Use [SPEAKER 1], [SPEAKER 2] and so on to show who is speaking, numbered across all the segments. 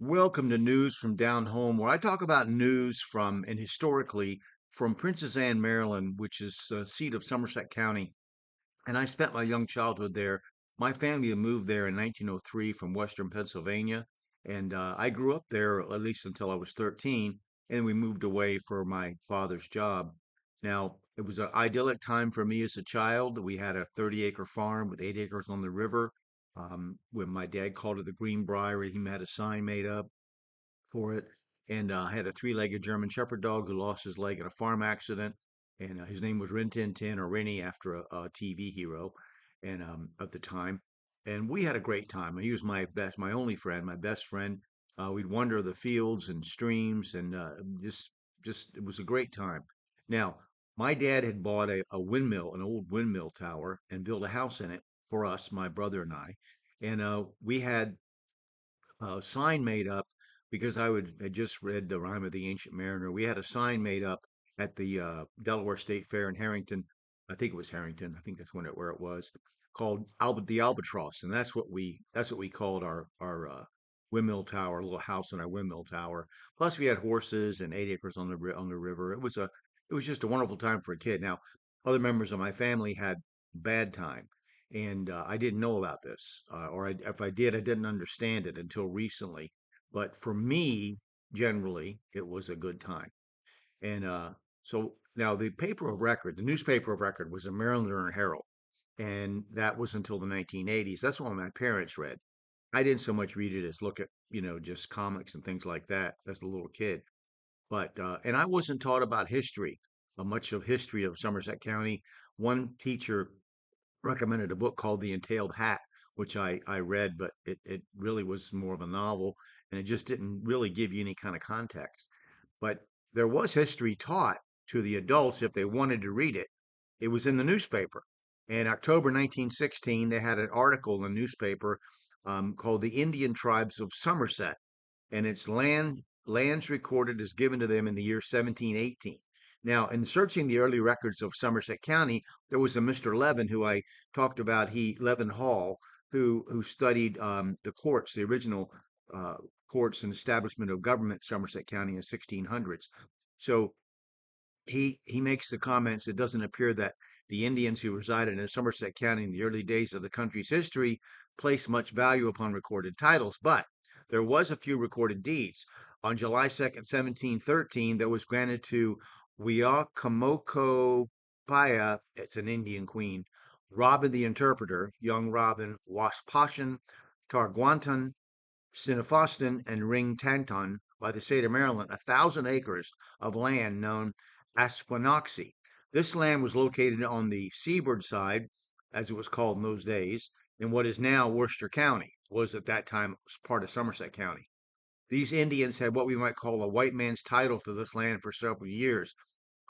[SPEAKER 1] Welcome to News from Down Home, where I talk about news from and historically from Princess Anne, Maryland, which is the seat of Somerset County. And I spent my young childhood there. My family had moved there in 1903 from Western Pennsylvania, and I grew up there at least until I was 13, and we moved away for my father's job. Now, it was an idyllic time for me as a child. We had a 30-acre farm with 8 acres on the river. When my dad called it the Greenbrier, he had a sign made up for it. And I had a three-legged German Shepherd dog who lost his leg in a farm accident. And his name was Rin Tin Tin or Rennie after a TV hero and at the time. And we had a great time. He was my only friend, my best friend. We'd wander the fields and streams and just it was a great time. Now, my dad had bought a windmill, an old windmill tower, and built a house in it for us, my brother and I. And we had sign made up because had just read The Rime of the Ancient Mariner. We had a sign made up at the Delaware State Fair in Harrington. I think it was Harrington. I think that's where it was called the Albatross, and that's what we called our windmill tower, a little house in our windmill tower. Plus, we had horses and 8 acres on the river. It was just a wonderful time for a kid. Now, other members of my family had bad time and I didn't know about this, if I did, I didn't understand it until recently. But for me, generally, it was a good time. And so now the newspaper of record was the Marylander Herald, and that was until the 1980s. That's what my parents read. I didn't so much read it as look at, just comics and things like that as a little kid. But and I wasn't taught about history, much of history of Somerset County. One teacher recommended a book called The Entailed Hat, which I read, but it really was more of a novel and it just didn't really give you any kind of context. But there was history taught to the adults if they wanted to read it. It was in the newspaper. In October 1916, they had an article in the newspaper called The Indian Tribes of Somerset, and its lands recorded as given to them in the year 1718. Now, in searching the early records of Somerset County, there was a Mr. Levin who I talked about, Levin Hall, who studied the courts, the original uh, courts and establishment of government in Somerset County in the 1600s. So he makes the comments. It doesn't appear that the Indians who resided in Somerset County in the early days of the country's history placed much value upon recorded titles, but there was a few recorded deeds. On July 2nd, 1713, there was granted to Wiakamoko Paya, it's an Indian queen, Robin the Interpreter, young Robin, Waspashan, Targuantan, Sinafoston, and Ring Tanton by the state of Maryland 1,000 acres of land known Asquanoxie. This land was located on the seaboard side, as it was called in those days, in what is now Worcester County, was at that time part of Somerset County. These Indians had what we might call a white man's title to this land for several years.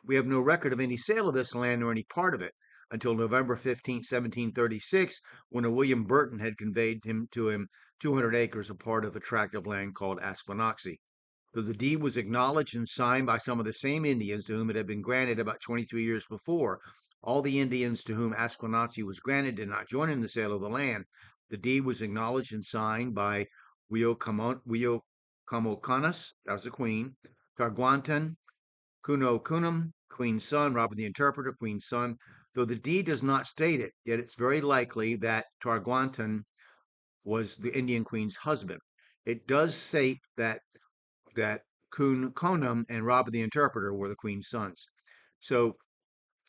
[SPEAKER 1] We have no record of any sale of this land or any part of it until November 15, 1736, when a William Burton had conveyed to him 200 acres, a part of a tract of land called Asquanoxie. Though the deed was acknowledged and signed by some of the same Indians to whom it had been granted about 23 years before, all the Indians to whom Asquanoxie was granted did not join in the sale of the land. The deed was acknowledged and signed by Wiocamocanas, that was the queen, Targuantan, Kuno Kunum, Queen's son, Robert the Interpreter, Queen's son. Though the deed does not state it, yet it's very likely that Targuantan was the Indian queen's husband. It does state that Kun Konum and Robert the Interpreter were the queen's sons. So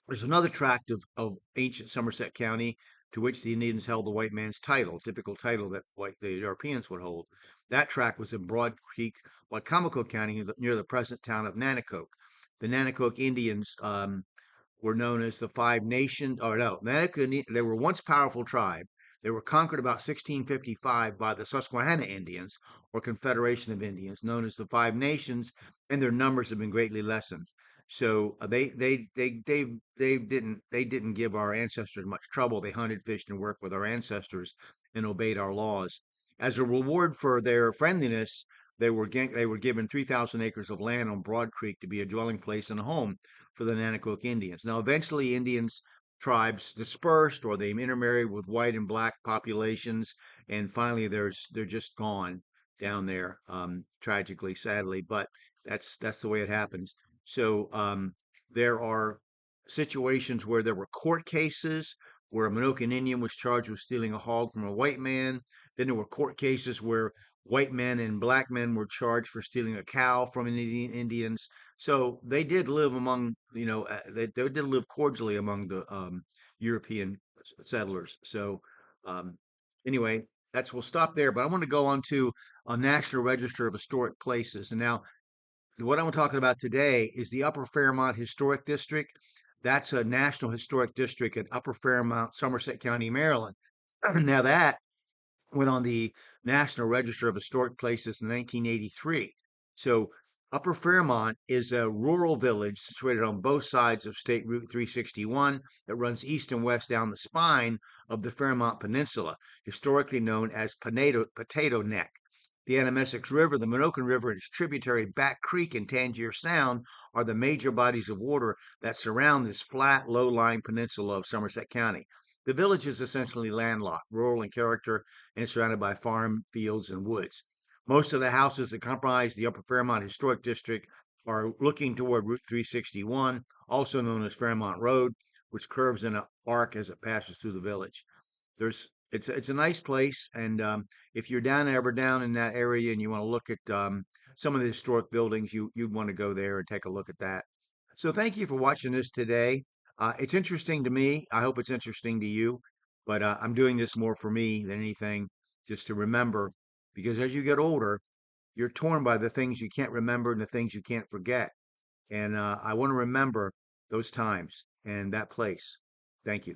[SPEAKER 1] there's another tract of ancient Somerset County to which the Indians held the white man's title, typical title that the Europeans would hold. That tract was in Broad Creek, Wicomico County, near the present town of Nanticoke. The Nanticoke Indians were known as the Five Nations, or no, they were once powerful tribe. They were conquered about 1655 by the Susquehanna Indians, or Confederation of Indians, known as the Five Nations, and their numbers have been greatly lessened. So they didn't give our ancestors much trouble. They hunted, fished, and worked with our ancestors and obeyed our laws. As a reward for their friendliness, they were given 3,000 acres of land on Broad Creek to be a dwelling place and a home for the Nanticoke Indians. Now, eventually, Indians tribes dispersed or they intermarried with white and black populations, and finally, they're just gone. down there, tragically, sadly, but that's the way it happens. So there are situations where there were court cases where a Minokan Indian was charged with stealing a hog from a white man. Then there were court cases where white men and black men were charged for stealing a cow from Indians. So they did live among, they did live cordially among the European settlers. So um, anyway, we'll stop there. But I want to go on to a National Register of Historic Places. And now, what I'm talking about today is the Upper Fairmount Historic District. That's a National Historic District in Upper Fairmount, Somerset County, Maryland. Now that went on the National Register of Historic Places in 1983. So Upper Fairmount is a rural village situated on both sides of State Route 361 that runs east and west down the spine of the Fairmount Peninsula, historically known as Potato Neck. The Anamessex River, the Minokan River, and its tributary Back Creek and Tangier Sound are the major bodies of water that surround this flat, low-lying peninsula of Somerset County. The village is essentially landlocked, rural in character, and surrounded by farm, fields, and woods. Most of the houses that comprise the Upper Fairmount Historic District are looking toward Route 361, also known as Fairmount Road, which curves in an arc as it passes through the village. It's a nice place, and if you're ever down in that area and you want to look at some of the historic buildings, you'd want to go there and take a look at that. So thank you for watching this today. It's interesting to me. I hope it's interesting to you, but I'm doing this more for me than anything, just to remember, because as you get older, you're torn by the things you can't remember and the things you can't forget. And I want to remember those times and that place. Thank you.